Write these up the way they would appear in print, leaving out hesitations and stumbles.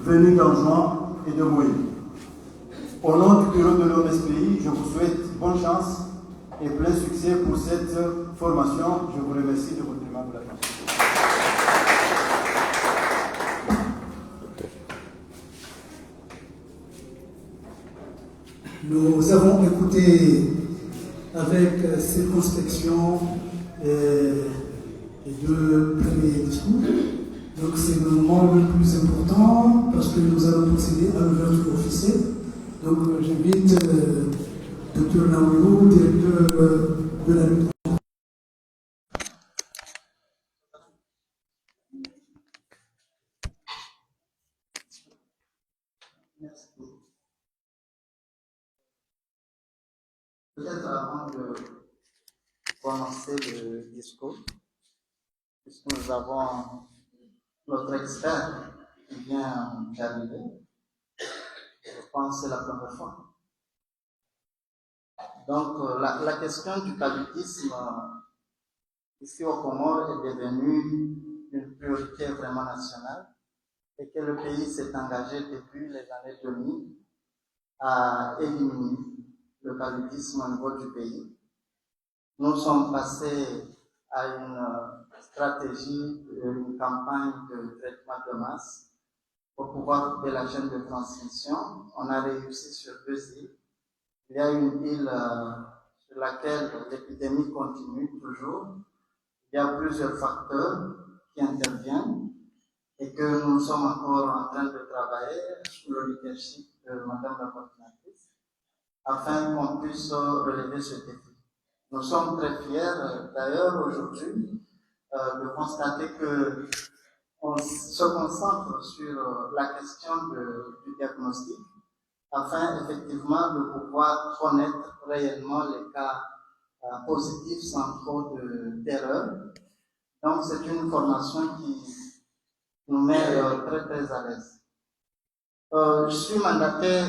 venus d'Anjouan et de Boé. Au nom du bureau de l'ONSPI, je vous souhaite bonne chance et plein succès pour cette formation. Je vous remercie de votre aimable attention. Nous avons écouté avec circonspection les deux premiers discours. Donc c'est le moment le plus important parce que nous allons procéder à l'ouverture officielle. Donc j'invite Dr Naoulou, directeur de la lutte. Merci beaucoup. Peut-être avant de commencer le discours, puisque nous avons notre expert qui vient d'arriver, je pense que c'est la première fois. Donc, la question du paludisme ici au Comores est devenue une priorité vraiment nationale et que le pays s'est engagé depuis les années 2000 à éliminer le paludisme au niveau du pays. Nous sommes passés à une stratégie, une campagne de traitement de masse pour pouvoir couper la chaîne de transmission. On a réussi sur 2 îles. Il y a une île sur laquelle l'épidémie continue toujours. Il y a plusieurs facteurs qui interviennent et que nous sommes encore en train de travailler sous le leadership de Madame la coordinatrice afin qu'on puisse relever ce défi. Nous sommes très fiers d'ailleurs aujourd'hui de constater que on se concentre sur la question du diagnostic afin effectivement de pouvoir connaître réellement les cas positifs sans trop d'erreurs. Donc c'est une formation qui nous met très très à l'aise. Je suis mandaté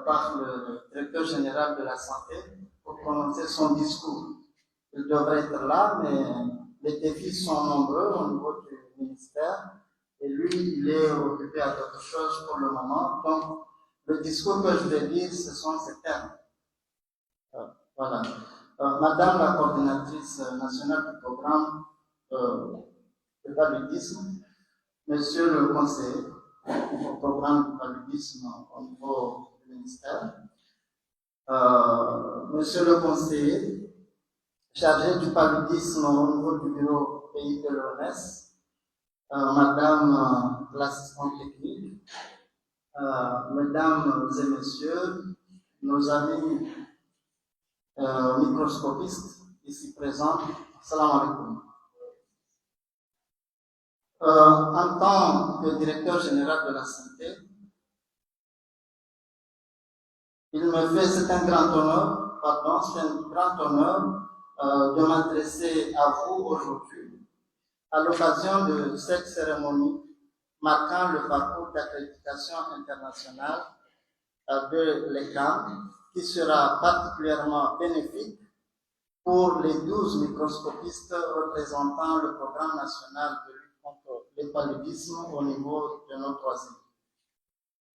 par le directeur général de la santé pour prononcer son discours. Il devrait être là, mais les défis sont nombreux au niveau du ministère et lui, il est occupé à d'autres choses pour le moment. Donc, le discours que je vais lire, ce sont ces termes. Voilà. Madame la coordinatrice nationale du programme de paludisme, Monsieur le conseiller au programme du paludisme au niveau du ministère, Monsieur le conseiller chargé du paludisme au niveau du bureau pays de l'OMS, Madame l'assistante technique, Mesdames et Messieurs, nos amis microscopistes ici présents, salam alaikum. En tant que directeur général de la santé, c'est un grand honneur de m'adresser à vous aujourd'hui à l'occasion de cette cérémonie marquant le parcours d'accréditation internationale de l'ECAM, qui sera particulièrement bénéfique pour les 12 microscopistes représentant le programme national de lutte contre le paludisme au niveau de nos 3 îles.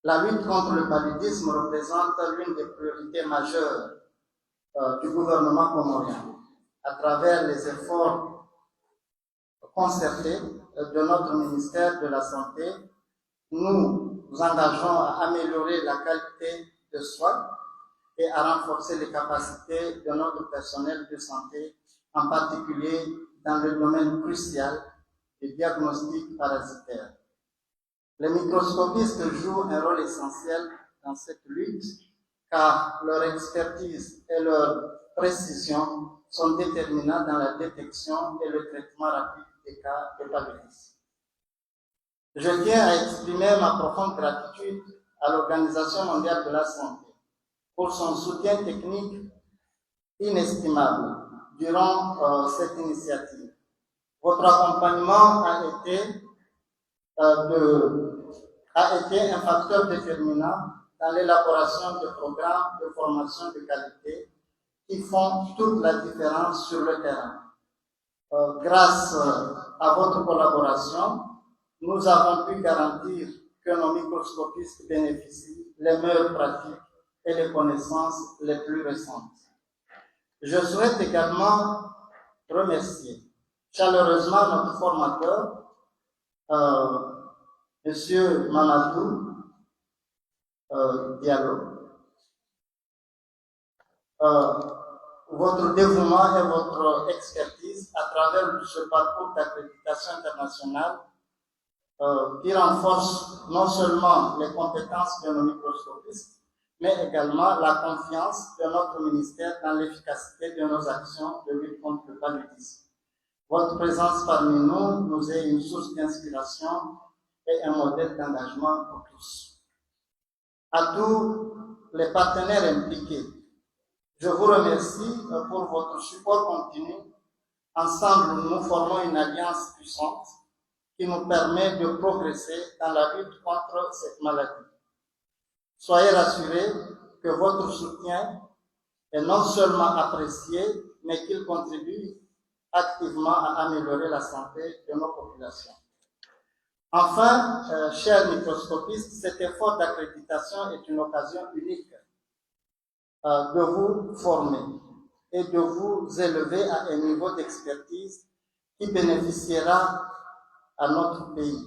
La lutte contre le paludisme représente l'une des priorités majeures du gouvernement comorien. À travers les efforts concertés de notre ministère de la Santé, nous nous engageons à améliorer la qualité de soins et à renforcer les capacités de notre personnel de santé, en particulier dans le domaine crucial du diagnostic parasitaire. Les microscopistes jouent un rôle essentiel dans cette lutte car leur expertise et leur précision sont déterminantes dans la détection et le traitement rapide des cas de paludisme. Je tiens à exprimer ma profonde gratitude à l'Organisation mondiale de la santé pour son soutien technique inestimable durant cette initiative. Votre accompagnement a été un facteur déterminant dans l'élaboration de programmes de formation de qualité qui font toute la différence sur le terrain. Grâce à votre collaboration, nous avons pu garantir que nos microscopistes bénéficient les meilleures pratiques et les connaissances les plus récentes. Je souhaite également remercier chaleureusement notre formateur, M. Mamadou Diallo. Votre dévouement et votre expertise à travers ce parcours d'accréditation internationale qui renforce non seulement les compétences de nos microscopistes, mais également la confiance de notre ministère dans l'efficacité de nos actions de lutte contre le paludisme. Votre présence parmi nous est une source d'inspiration et un modèle d'engagement pour tous. À tous les partenaires impliqués, je vous remercie pour votre support continu. Ensemble, nous formons une alliance puissante qui nous permet de progresser dans la lutte contre cette maladie. Soyez rassurés que votre soutien est non seulement apprécié, mais qu'il contribue activement à améliorer la santé de nos populations. Enfin, chers microscopistes, cet effort d'accréditation est une occasion unique de vous former et de vous élever à un niveau d'expertise qui bénéficiera à notre pays.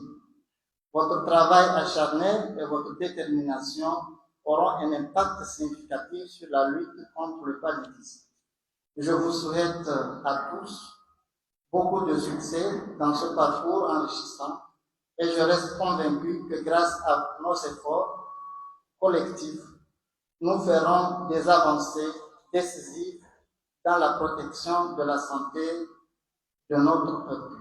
Votre travail acharné et votre détermination auront un impact significatif sur la lutte contre le paludisme. Je vous souhaite à tous beaucoup de succès dans ce parcours enrichissant et je reste convaincu que grâce à nos efforts collectifs, nous ferons des avancées décisives dans la protection de la santé de notre peuple.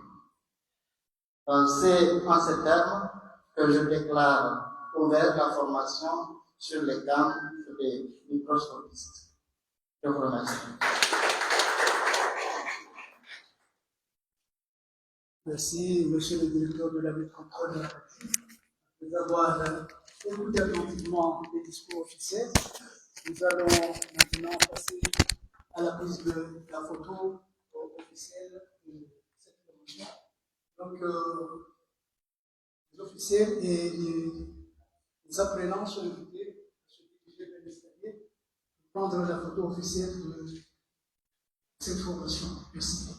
C'est en ces termes que je déclare ouverte la formation sur les gammes des microscopistes. Je vous remercie. Merci, monsieur le directeur de la lutte contre la maladie, de avoir écouté attentivement les discours officiels. Nous allons maintenant passer à la prise de la photo officielle de cette promotion. Donc, les officiels et les apprenants sont invités à se diriger vers l'escalier pour prendre la photo officielle de cette formation. Merci.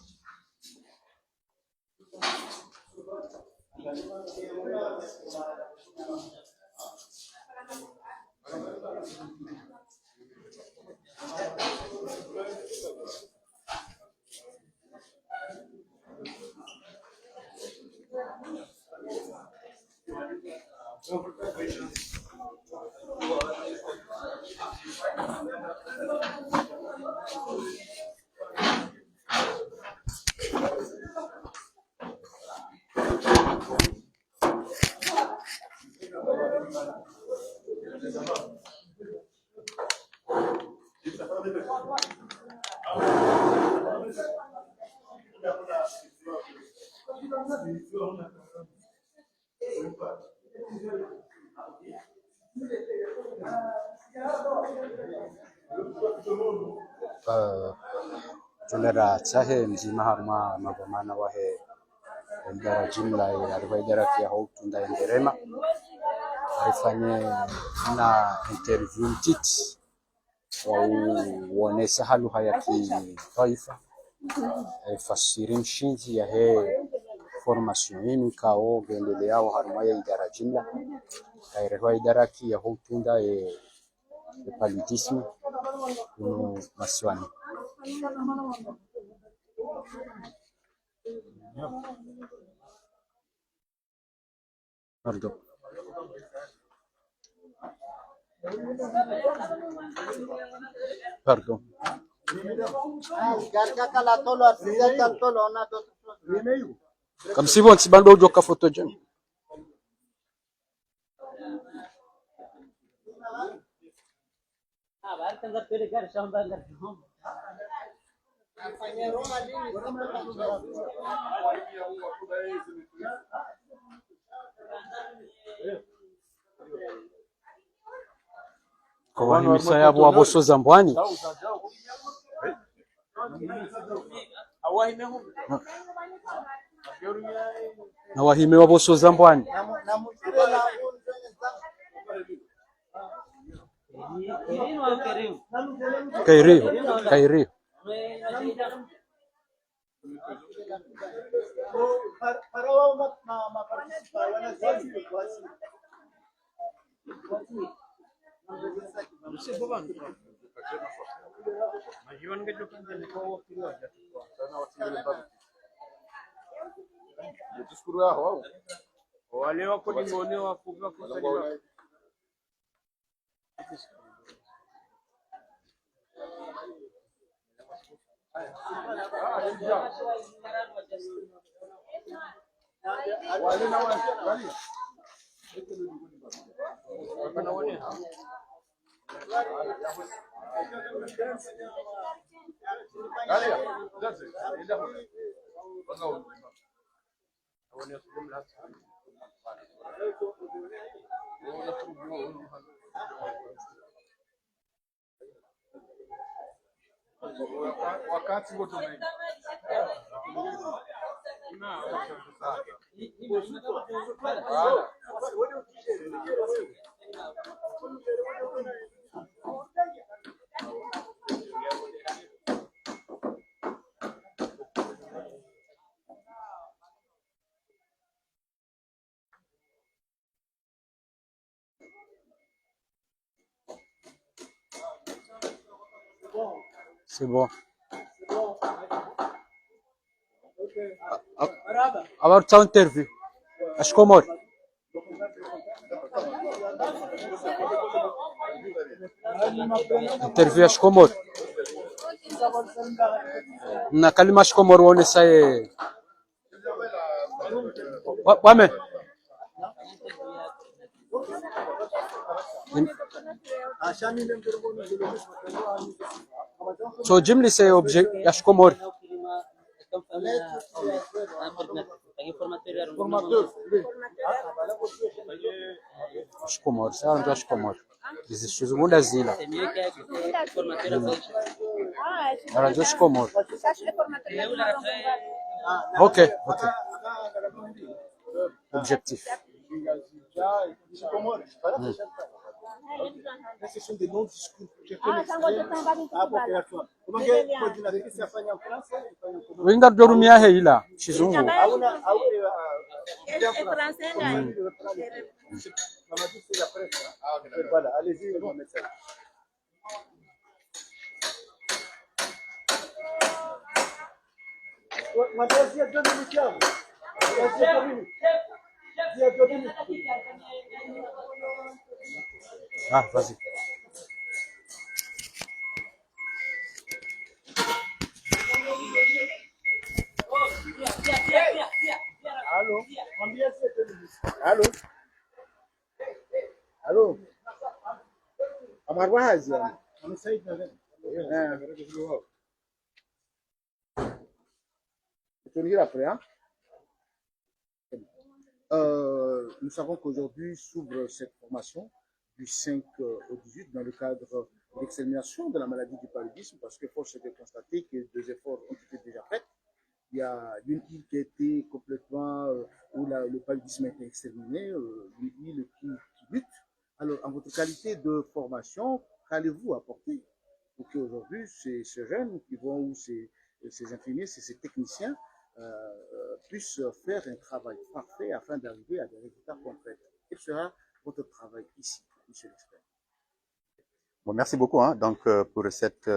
Tulera tsahe mzima harma mabamana wahe idara jumla ya idara ya Hautunda Enderema alifanye na interview titi waonesha lugha ya kitaifa fasiri mshinzi ya he formation yenu kao gendele yao harma ya idara jumla ya idara ya Hautunda e paludisme no maswani. Pardon. Pardon. Comme si vous bando ujo ka photo jam. Kwa wahimisa yabo waboshoza mbwani na wahime waboshoza mbwani Kairio. Kairio. C'est bon. Avoir ta interview. Ashkomor. Interview Ashkomor. Na kalima Ashkomor wone sai. Wame. So jimli say object Ashkomor. Ashkomor, c'est un Ashkomor. Des choses où la zila. Un Ashkomor. Ok, ok. Objectif. Ce sont des non-discours. Wingar dorumia heila. Chizungu. Voilà, allez-y, le message. Ah, vas-y. Allô? Allô? Allô? Amar Wahazi. Nous savons qu'aujourd'hui s'ouvre cette formation du 5 au 18 dans le cadre de l'extermination de la maladie du paludisme, parce que force est de constater que des efforts ont été déjà faits. Il y a une île qui a été complètement, où le paludisme a été exterminé, une île qui lutte. Alors, en votre qualité de formation, qu'allez-vous apporter pour qu'aujourd'hui, ces jeunes qui vont, ou ces infirmiers, ces techniciens, puissent faire un travail parfait afin d'arriver à des résultats concrets? Quel sera votre travail ici, monsieur l'expert? Bon, merci beaucoup donc, pour cette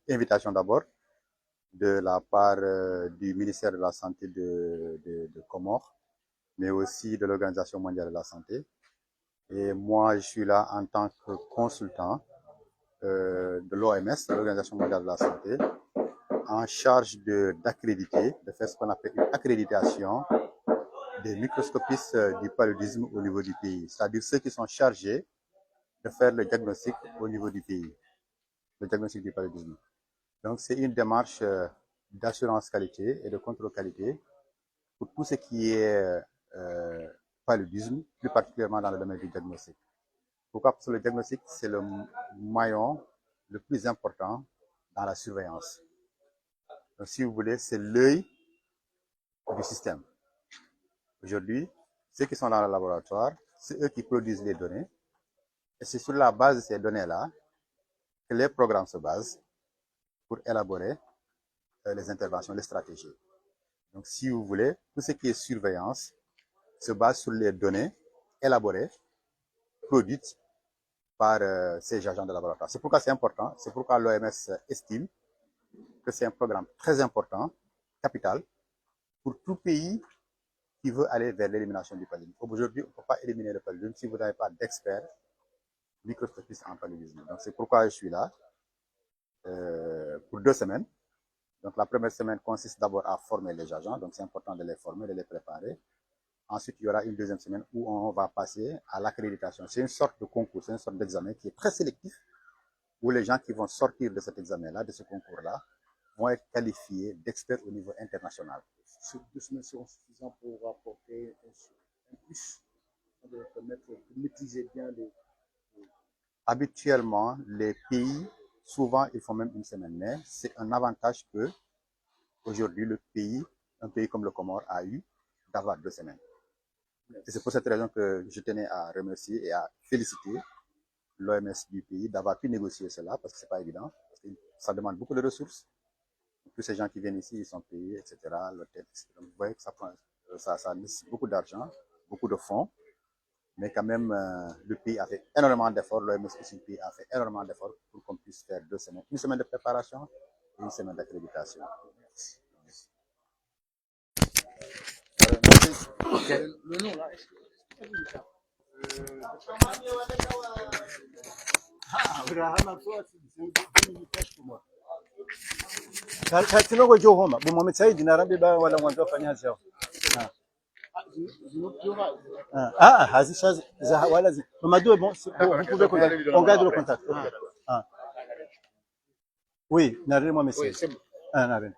invitation d'abord de la part du ministère de la Santé de Comores, mais aussi de l'Organisation mondiale de la santé. Et moi, je suis là en tant que consultant de l'OMS, l'Organisation mondiale de la santé, en charge d'accréditer, de faire ce qu'on appelle une accréditation des microscopistes du paludisme au niveau du pays. C'est-à-dire ceux qui sont chargés de faire le diagnostic au niveau du pays, le diagnostic du paludisme. Donc, c'est une démarche d'assurance qualité et de contrôle qualité pour tout ce qui est paludisme, plus particulièrement dans le domaine du diagnostic. Pourquoi? Parce que le diagnostic, c'est le maillon le plus important dans la surveillance. Donc, si vous voulez, c'est l'œil du système. Aujourd'hui, ceux qui sont dans le laboratoire, c'est eux qui produisent les données. Et c'est sur la base de ces données-là que les programmes se basent pour élaborer les interventions, les stratégies. Donc, si vous voulez, tout ce qui est surveillance se base sur les données élaborées, produites par ces agents de laboratoire. C'est pourquoi c'est important, c'est pourquoi l'OMS estime que c'est un programme très important, capital, pour tout pays qui veut aller vers l'élimination du paludisme. Aujourd'hui, on ne peut pas éliminer le paludisme si vous n'avez pas d'experts microscopistes en paludisme. Donc, c'est pourquoi je suis là pour 2 semaines. Donc, la première semaine consiste d'abord à former les agents. Donc, c'est important de les former, de les préparer. Ensuite, il y aura une deuxième semaine où on va passer à l'accréditation. C'est une sorte de concours, c'est une sorte d'examen qui est très sélectif, où les gens qui vont sortir de cet examen-là, de ce concours-là, vont être qualifiés d'experts au niveau international. Ces 2 semaines seront suffisantes pour apporter un plus, de permettre de maîtriser bien les... Habituellement, les pays, souvent, ils font même 1 semaine, mais c'est un avantage que aujourd'hui, un pays comme le Comore a eu d'avoir 2 semaines. Et c'est pour cette raison que je tenais à remercier et à féliciter l'OMS du pays d'avoir pu négocier cela, parce que c'est pas évident, parce que ça demande beaucoup de ressources. Tous ces gens qui viennent ici, ils sont payés, etc. L'hôtel, etc. Vous voyez que ça nécessite beaucoup d'argent, beaucoup de fonds, mais quand même, le pays a fait énormément d'efforts, l'OMS aussi, le pays a fait énormément d'efforts pour qu'on puisse faire 2 semaines. 1 semaine de préparation et 1 semaine d'accréditation. Le nom là, est-ce que Kidogo jo homa Mohamed Said na Rambi ba wala mwanzo fanya zao. Hazisha za wala zi. Mamadou bon, vous pouvez on garde le contact. Oui, Narine Mohamed Said. c'est bon. Narine.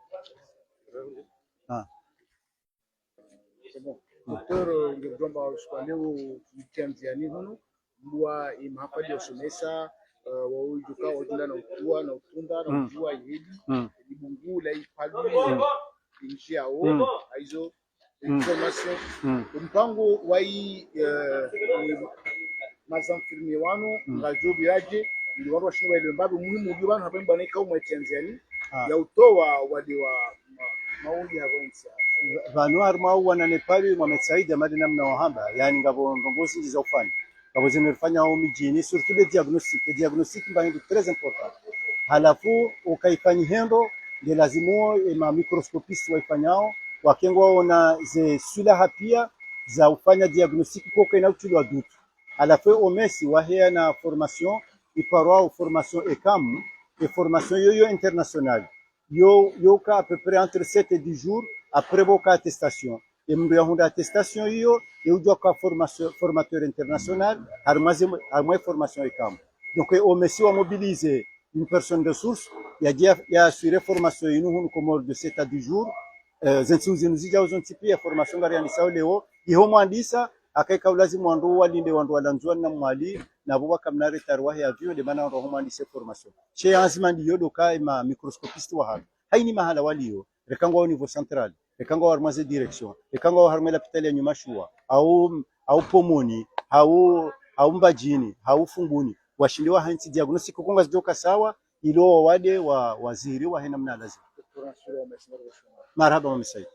C'est bon. Docteur Ngejomba leo tukianziani huno mbwa imahafali yosomesa waujuka wajina na utua na utunda na ujua yedi ibungula ipalu injia o aizo information mpango wai mazamfirmi wano ngajo biraje ili watu washinwa ile mbabu muhimu ndio bana hapemba ne kauma Tanzania ya utoa wale wa mauli ya gonsa vanhu harimo wana Nepali Mohamed Said amadi namna wahamba yani ngabo ndongozi zizofanya ngabo zimefanya mijini surtout le diagnostic mbani très important halafu ukaifanya hendo ndio lazima ma microscopist waifanyao wakengwa ona ze sula pia za ufanya diagnostic kwa ina utulwa dutu halafu omesi wahea na formation iparwa formation ECAM et formation yo internationale yo ka à peu près entre 7 et 10 jours après votre attestation. Et nous avons une attestation, et nous avons un formateur international, et une formation ECAM. Donc, on a mobilisé une personne de source, il a assuré formation, et nous avons de 7 à 10 jours. Nous avons une formation réalisée, et nous avons dit ça, akaika ulazimu wandu walinde wandu walanzwa na mwali na buwa kamnare tarwahi ya vyo de bana rohoma ni se formation che azima ndiyo doka ma microscopiste wa hali haini mahala waliyo rekangwa au niveau central rekangwa wa armaze direction rekangwa wa harmela pitali ya nyumashua au pomoni au mbajini au funguni washindiwa hanti diagnostic konga zidoka sawa ilo wade wa waziri wa hena mna lazima marhaba msaidi